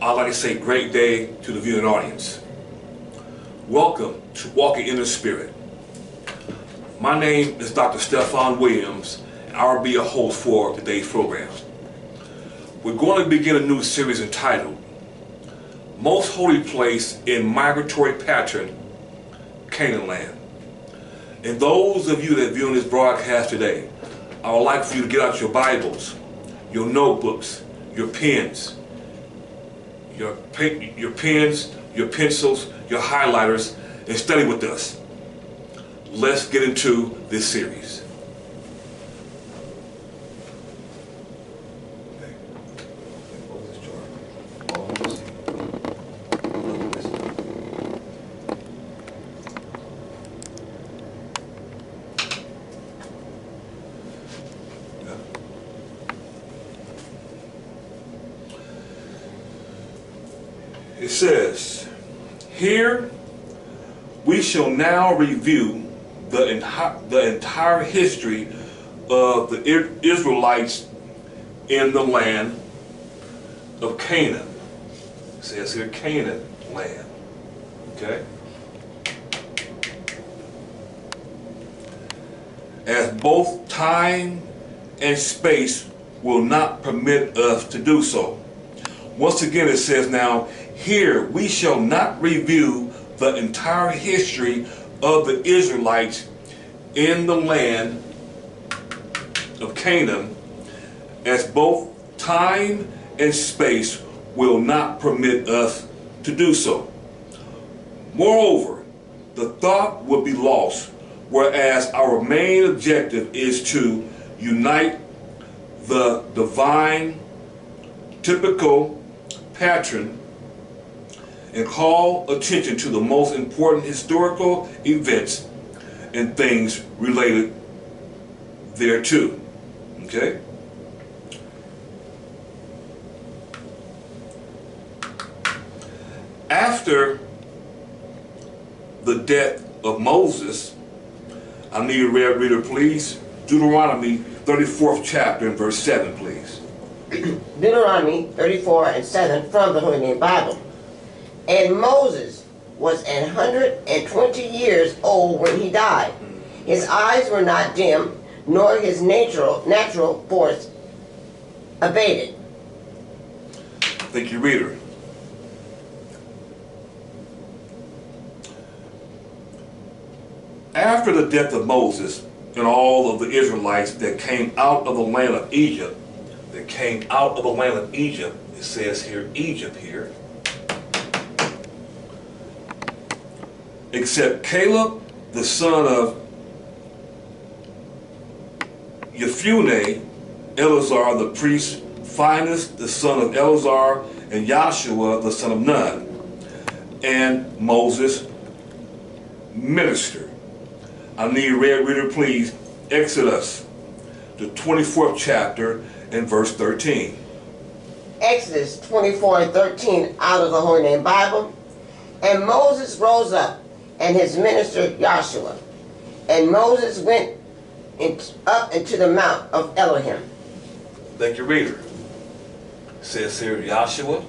I'd like to say great day to the viewing audience. Welcome to Walking in the Spirit. My name is Dr. Stephon Williams, and I'll be a host for today's program. We're going to begin a new series entitled Most Holy Place in Migratory Pattern, Canaan Land. And those of you that view this broadcast today, I would like for you to get out your Bibles, your notebooks, your pens, your pens, your pencils, your highlighters, and study with us. Let's get into this series. It says, here we shall now review the entire history of the Israelites in the land of Canaan. It says here Canaan land. Okay? As both time and space will not permit us to do so. Once again it says now, here we shall not review the entire history of the Israelites in the land of Canaan, as both time and space will not permit us to do so. Moreover, the thought will be lost, whereas our main objective is to unite the divine typical pattern and call attention to the most important historical events and things related thereto. Okay? After the death of Moses, I need a red reader, please. Deuteronomy 34th chapter and verse 7, please. Deuteronomy 34 and 7 from the Holy Name Bible. And Moses was 120 years old when he died. His eyes were not dim, nor his natural force abated. Thank you, reader. After the death of Moses and all of the Israelites that came out of the land of Egypt, it says here, Egypt here, except Caleb, the son of Jephunneh, Eleazar the priest, Phinehas, the son of Eleazar, and Joshua, the son of Nun, and Moses ministered. I need a red reader, please. Exodus, the 24th chapter and verse 13. Exodus 24 and 13 out of the Holy Name Bible. And Moses rose up, and his minister Joshua. And Moses went up into the mount of Elohim. Thank you, reader. It says here Joshua,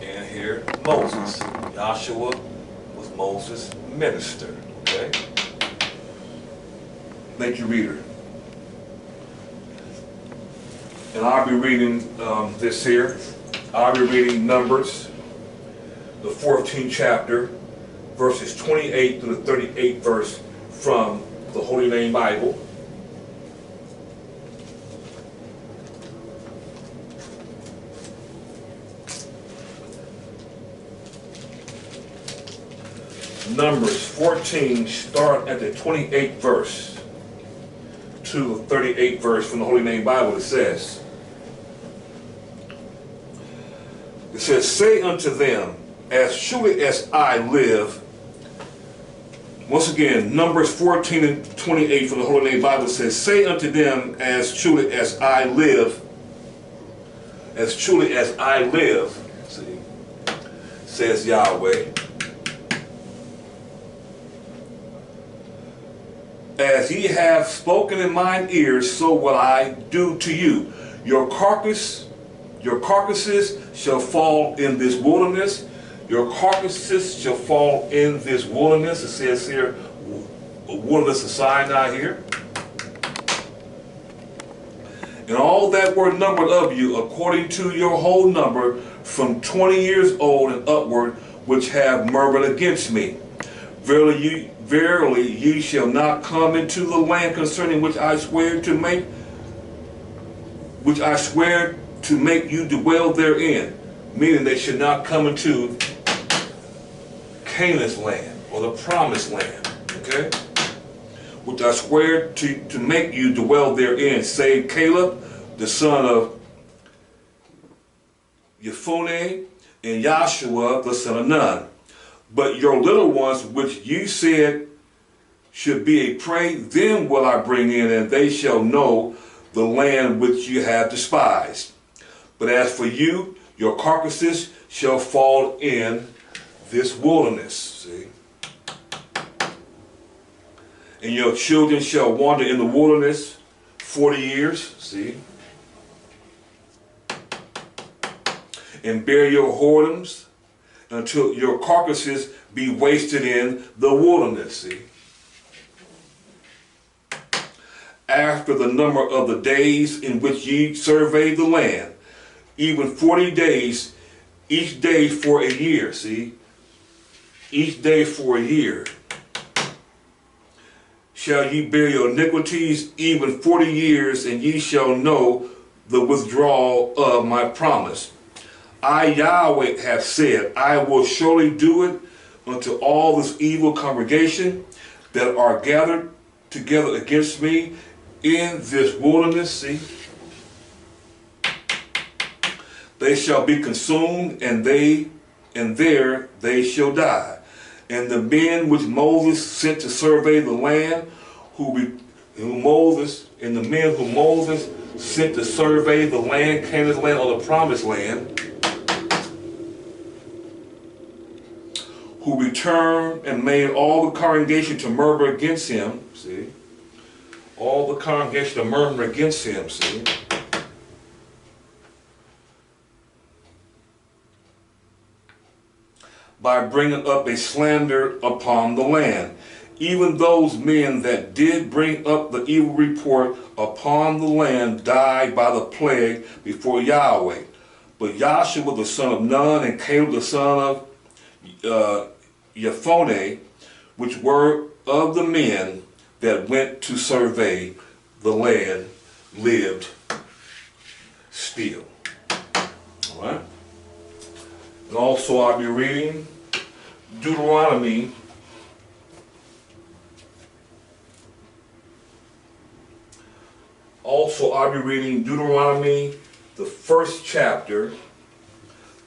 and here Moses. Joshua was Moses' minister. Okay? Thank you, reader. And I'll be reading this here. I'll be reading Numbers, the 14th chapter, verses 28 to the 38th verse from the Holy Name Bible. Numbers 14, start at the 28th verse to the 38th verse from the Holy Name Bible. It says, say unto them, as surely as I live. Once again, Numbers 14 and 28 from the Holy Name Bible says, say unto them, as truly as I live, as truly as I live, see, says Yahweh, as ye have spoken in mine ears, so will I do to you. Your carcass Your carcasses shall fall in this wilderness. Your carcasses shall fall in this wilderness. It says here, wilderness of Sinai here. And all that were numbered of you, according to your whole number, from 20 years old and upward, which have murmured against me. Verily ye shall not come into the land concerning which I swear to make you dwell therein. Meaning they should not come into Canaan's land, or the promised land. Okay? Which I swear to make you dwell therein, save Caleb, the son of Jephunneh, and Joshua, the son of Nun. But your little ones, which you said should be a prey, them will I bring in, and they shall know the land which you have despised. But as for you, your carcasses shall fall in this wilderness. See? And your children shall wander in the wilderness 40 years. See? And bear your whoredoms until your carcasses be wasted in the wilderness. See? After the number of the days in which ye surveyed the land, even 40 days, each day for a year. See? Each day for a year. Shall ye bear your iniquities even 40 years, and ye shall know the withdrawal of my promise. I, Yahweh, have said, I will surely do it unto all this evil congregation that are gathered together against me in this wilderness. See? They shall be consumed, and there they shall die. And the men which Moses sent to survey the land, Moses sent to survey the land, Canaan's land, or the promised land, who returned and made all the congregation to murmur against him. See? All the congregation to murmur against him. See? By bringing up a slander upon the land. Even those men that did bring up the evil report upon the land died by the plague before Yahweh. But Joshua the son of Nun and Caleb the son of Jephunneh, which were of the men that went to survey the land, lived still. All right? And also I'll be reading Deuteronomy the first chapter,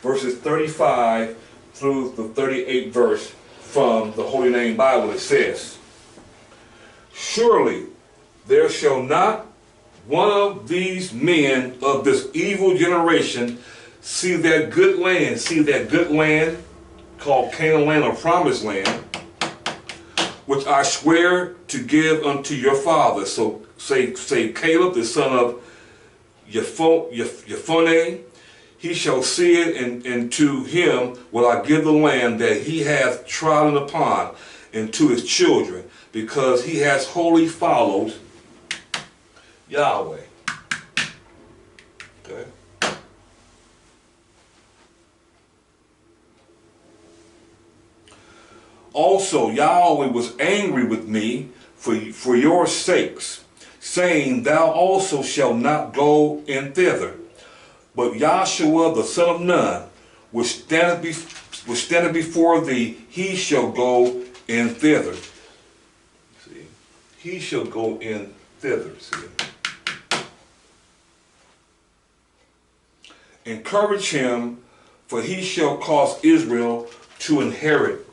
verses 35 through the 38th verse from the Holy Name Bible. It says, surely there shall not one of these men of this evil generation see that good land called Canaan land, or promised land, which I swear to give unto your father. So say Caleb the son of Jephunneh, he shall see it, and to him will I give the land that he hath trodden upon, and to his children, because he has wholly followed Yahweh. Okay. Also Yahweh was angry with me for your sakes, saying, thou also shalt not go in thither. But Joshua the son of Nun, which standeth before thee, he shall go in thither. See? He shall go in thither. See? Encourage him, for he shall cause Israel to inherit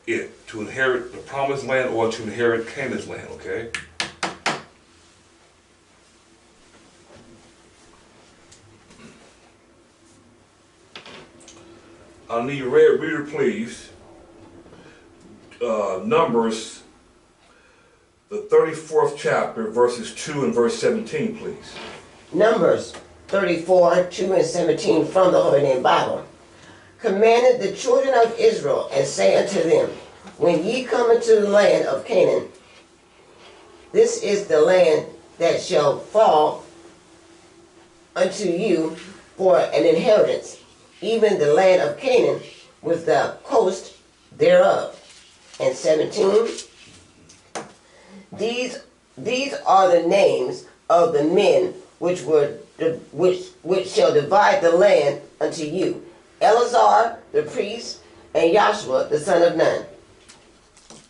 it, to inherit the promised land, or to inherit Canaan's land. Okay? I need a reader, please. Numbers, the 34th chapter, verses 2 and verse 17, please. Numbers, 34, 2 and 17 from the Holy Name Bible, commanded the children of Israel, and say unto them, when ye come into the land of Canaan, this is the land that shall fall unto you for an inheritance, even the land of Canaan with the coast thereof. And 17, these are the names of the men which shall divide the land unto you: Eleazar the priest, and Joshua the son of Nun.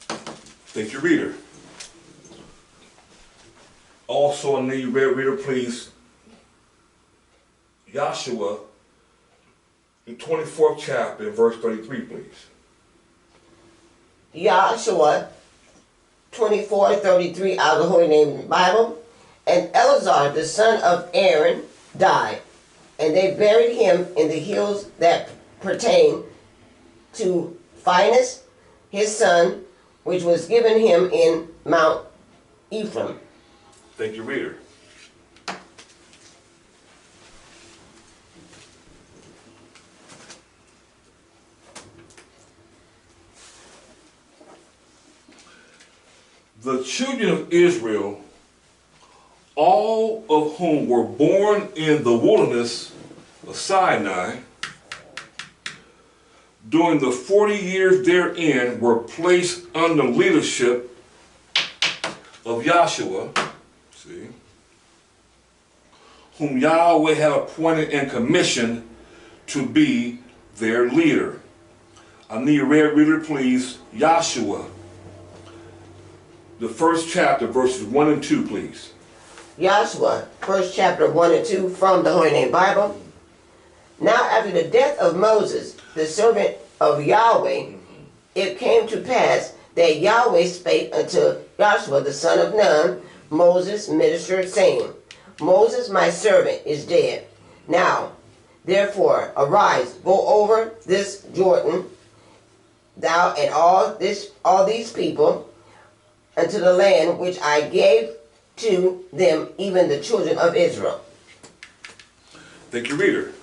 Thank you, reader. Also, I need reader, please, Joshua, the 24th chapter, and verse 33, please. Joshua 24:33 out of the Holy Name Bible. And Eleazar the son of Aaron died, and they buried him in the hills that pertain to Phinehas his son, which was given him in Mount Ephraim. Thank you, reader. The children of Israel, all of whom were born in the wilderness of Sinai, during the 40 years therein, were placed under leadership of Joshua, whom Yahweh had appointed and commissioned to be their leader. I need a reader, please, Joshua, the first chapter, verses 1 and 2, please. Joshua, first chapter 1 and 2 from the Holy Name Bible. Now after the death of Moses, the servant of Yahweh, it came to pass that Yahweh spake unto Joshua the son of Nun, Moses' minister, saying, Moses my servant is dead. Now, therefore, arise, go over this Jordan, thou and all these people, unto the land which I gave to them, even the children of Israel. Thank you, reader.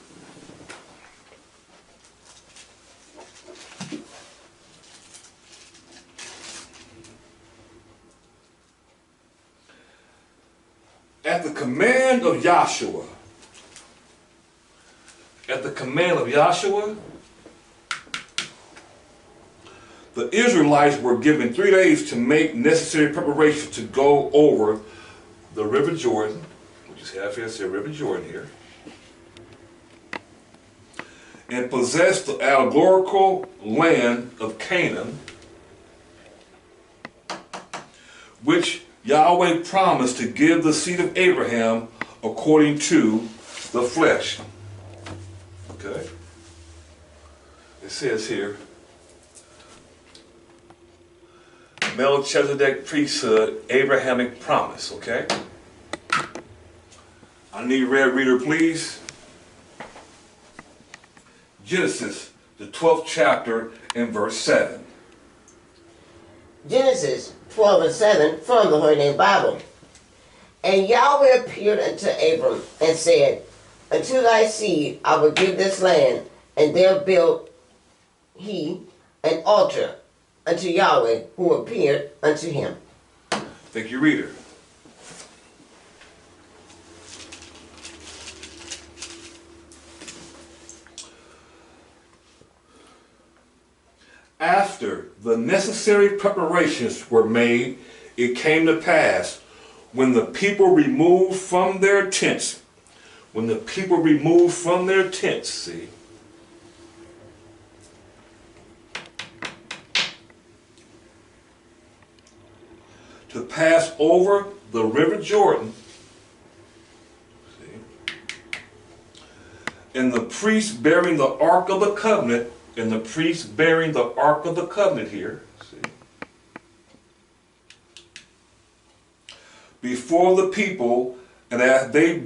At the command of Joshua, the Israelites were given 3 days to make necessary preparations to go over the River Jordan, which is half here, say River Jordan here, and possess the allegorical land of Canaan, which Yahweh promised to give the seed of Abraham according to the flesh. Okay? It says here, Melchizedek priesthood, Abrahamic promise, okay? I need a reader, please. Genesis, the 12th chapter, and verse 7. Genesis 12 and 7 from the Holy Name Bible. And Yahweh appeared unto Abram and said, unto thy seed I will give this land. And there built he an altar unto Yahweh, who appeared unto him. Thank you, reader. After the necessary preparations were made, it came to pass, when the people removed from their tents, see, to pass over the River Jordan, see, and the priest bearing the Ark of the Covenant, here, see, before the people, and as they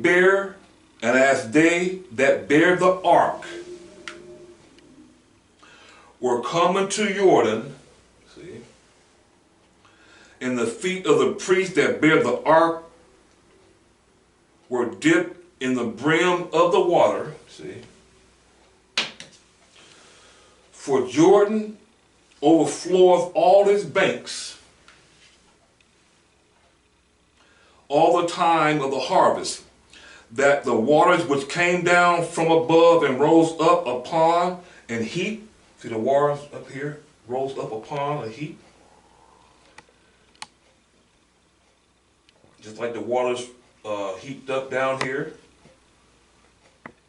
that bear the ark were coming to Jordan, see, and the feet of the priest that bear the ark were dipped in the brim of the water, see, for Jordan overfloweth all his banks all the time of the harvest, that the waters which came down from above and rose up upon an heap, see the waters up here, rose up upon a heap, just like the waters heaped up down here,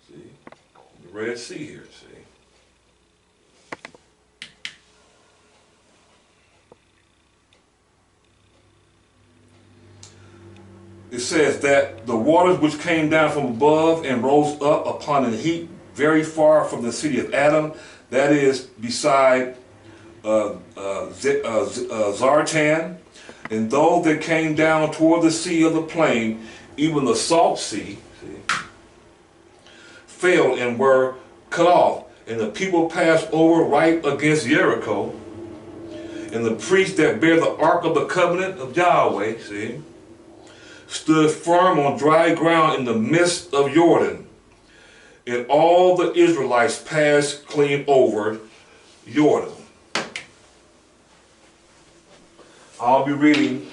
see, the Red Sea here, see. It says that the waters which came down from above and rose up upon a heap very far from the city of Adam, that is beside Zartan, and though they came down toward the sea of the plain, even the salt sea, see, failed and were cut off, and the people passed over right against Jericho, and the priests that bear the ark of the covenant of Yahweh, see, stood firm on dry ground in the midst of Jordan, and all the Israelites passed clean over Jordan. I'll be reading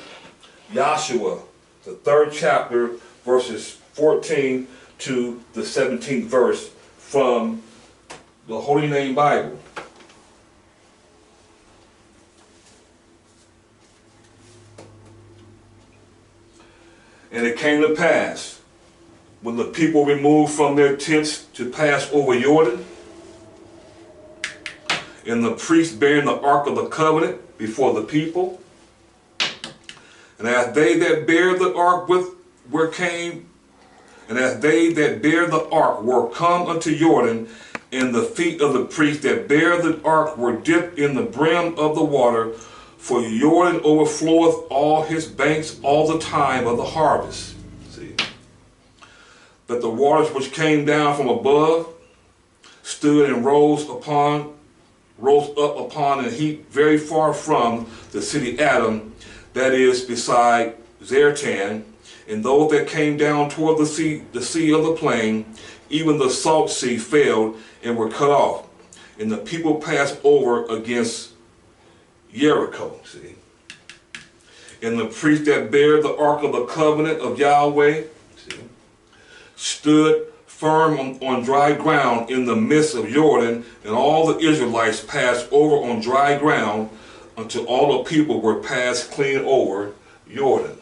Joshua, the 3rd chapter, verses 14 to the 17th verse from the Holy Name Bible. And it came to pass, when the people removed from their tents to pass over Jordan, and the priests bearing the ark of the covenant before the people, and as they that bear the ark were come unto Jordan, and the feet of the priests that bear the ark were dipped in the brim of the water, for Jordan overfloweth all his banks all the time of the harvest. See, that the waters which came down from above stood and rose up upon a heap very far from the city Adam, that is beside Zartan, and those that came down toward the sea of the plain, even the salt sea failed and were cut off, and the people passed over against Jericho, see. And the priests that bear the ark of the covenant of Yahweh, see, stood firm on dry ground in the midst of Jordan, and all the Israelites passed over on dry ground until all the people were passed clean over Jordan.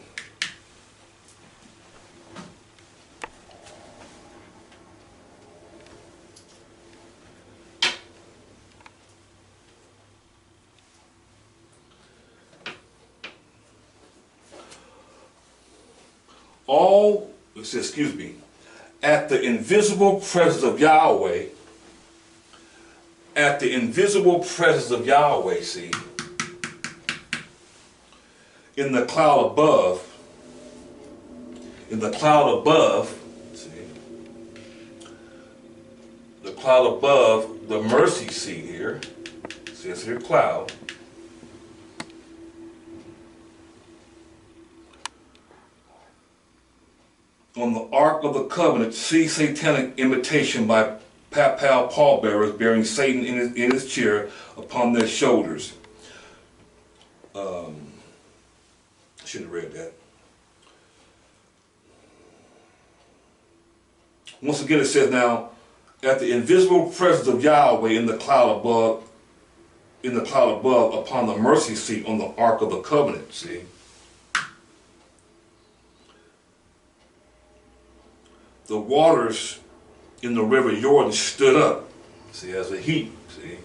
At the invisible presence of Yahweh, see, in the cloud above, see, the cloud above the mercy seat here, see, it's here cloud, on the Ark of the Covenant, see satanic imitation by papal pallbearers bearing Satan in his chair upon their shoulders. I should have read that. Once again it says now, at the invisible presence of Yahweh in the cloud above, upon the mercy seat on the Ark of the Covenant, see. The waters in the river Jordan stood up, see, as a heap, see,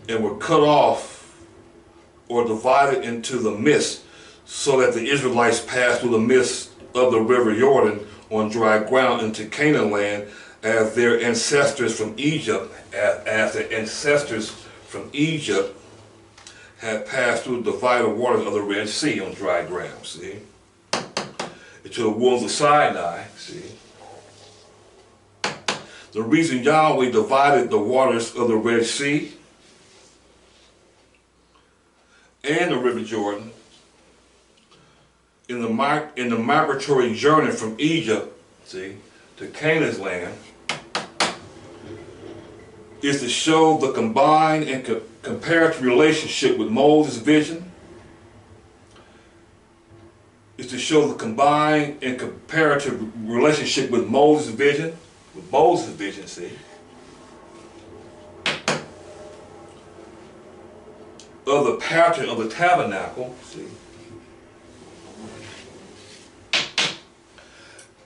and were cut off or divided into the midst, so that the Israelites passed through the midst of the river Jordan on dry ground into Canaan land, as their ancestors from Egypt, had passed through the divided waters of the Red Sea on dry ground, see. To the wolves of Sinai, see. The reason Yahweh divided the waters of the Red Sea and the River Jordan in the migratory journey from Egypt, see, to Canaan's land, is to show the combined and comparative relationship with Moses' vision. Is to show the combined and comparative relationship with Moses' vision. With Moses' vision, see. Of the pattern of the tabernacle, see.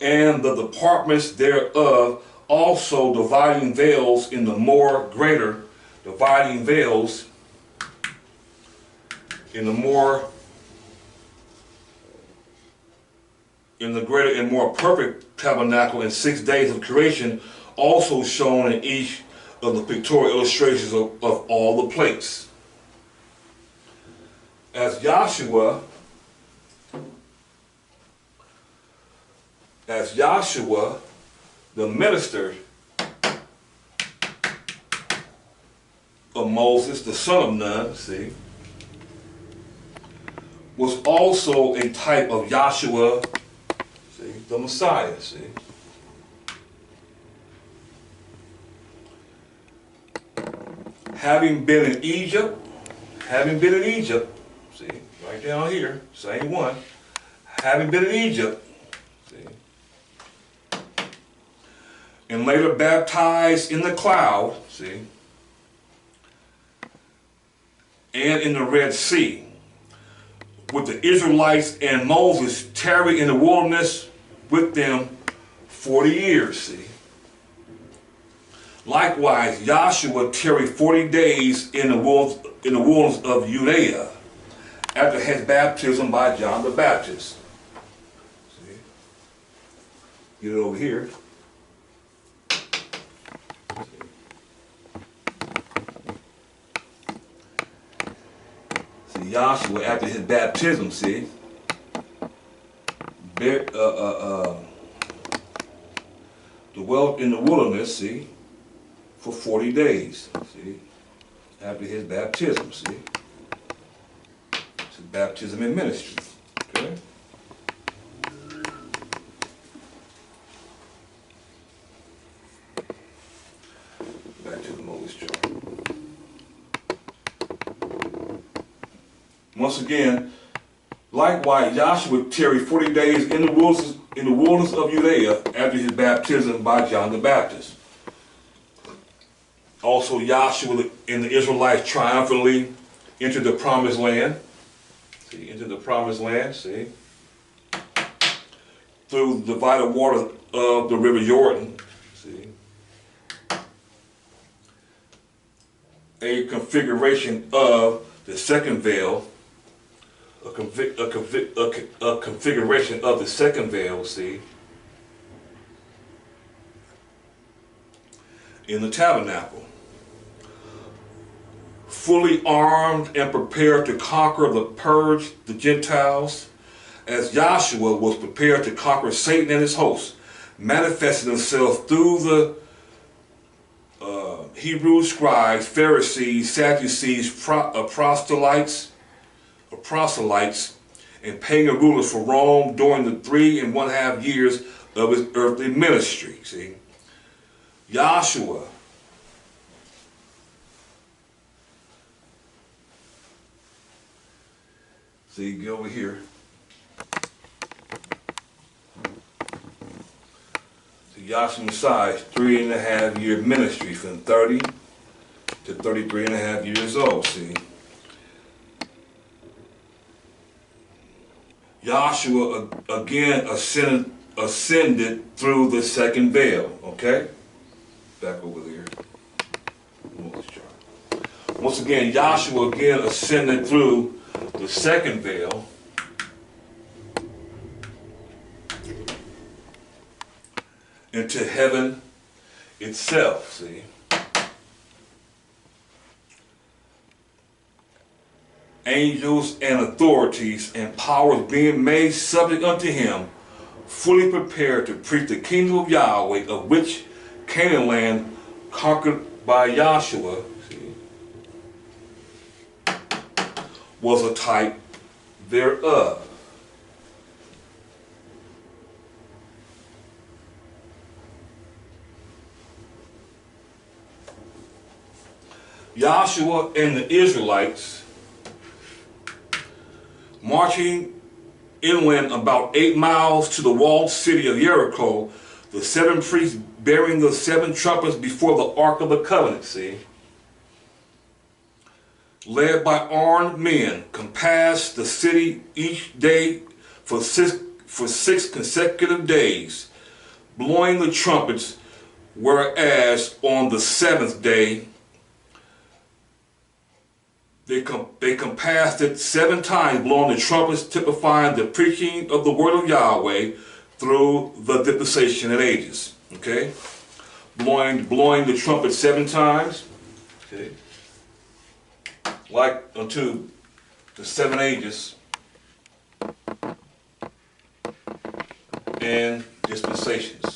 And the departments thereof, also dividing veils in the more greater, dividing veils in the greater and more perfect tabernacle in 6 days of creation, also shown in each of the pictorial illustrations of all the plates. As Joshua, the minister of Moses, the son of Nun, see, was also a type of Joshua, see, the Messiah, see. Having been in Egypt, see, right down here, same one, having been in Egypt, see, and later baptized in the cloud, see, and in the Red Sea, with the Israelites and Moses tarried in the wilderness with them 40 years, see. Likewise, Joshua tarried 40 days in the wilderness of Judea after his baptism by John the Baptist. See? Get it over here. See, Joshua, after his baptism, see, dwelt in the wilderness, see, for 40 days, see, after his baptism, see. It's his baptism in ministry, okay? Back to the Moses chart. Once again, likewise, Joshua tarried 40 days in the wilderness of Judea after his baptism by John the Baptist. Also, Joshua and the Israelites triumphantly entered the promised land. See, entered the promised land, see, through the divided water of the river Jordan, see. A configuration of the second veil, a configuration of the second veil, see, in the tabernacle. Fully armed and prepared to conquer the Gentiles, as Joshua was prepared to conquer Satan and his hosts, manifesting himself through the Hebrew scribes, Pharisees, Sadducees, proselytes, and pagan rulers for Rome during the 3.5 years of his earthly ministry. See, Joshua, see, go over here. See, Joshua Messiah's 3.5 year ministry from 30 to 33.5 years old. See, Joshua again ascended through the second veil. Okay, back over there. Once again, Joshua again ascended through the second veil into heaven itself, see. Angels and authorities and powers being made subject unto him, fully prepared to preach the kingdom of Yahweh, of which Canaan land conquered by Joshua, see, was a type thereof. Joshua and the Israelites marching inland about 8 miles to the walled city of Jericho, the 7 priests bearing the 7 trumpets before the Ark of the Covenant, see, led by armed men, compassed the city each day for six consecutive days, blowing the trumpets, whereas on the 7th day they compassed it 7 times, blowing the trumpets, typifying the preaching of the word of Yahweh through the dispensation of ages. Okay, blowing the trumpet 7 times. Okay, like unto the 7 ages and dispensations.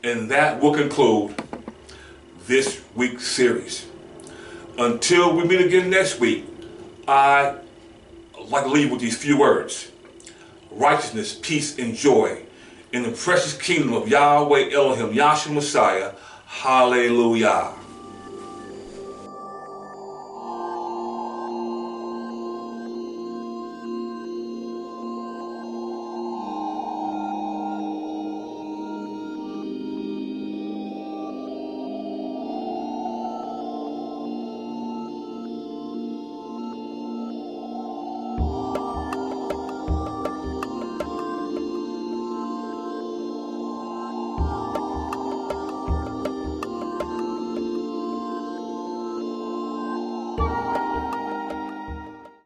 And that will conclude this week's series. Until we meet again next week, I'd like to leave with these few words. Righteousness, peace, and joy in the precious kingdom of Yahweh Elohim, Yahshua Messiah. Hallelujah.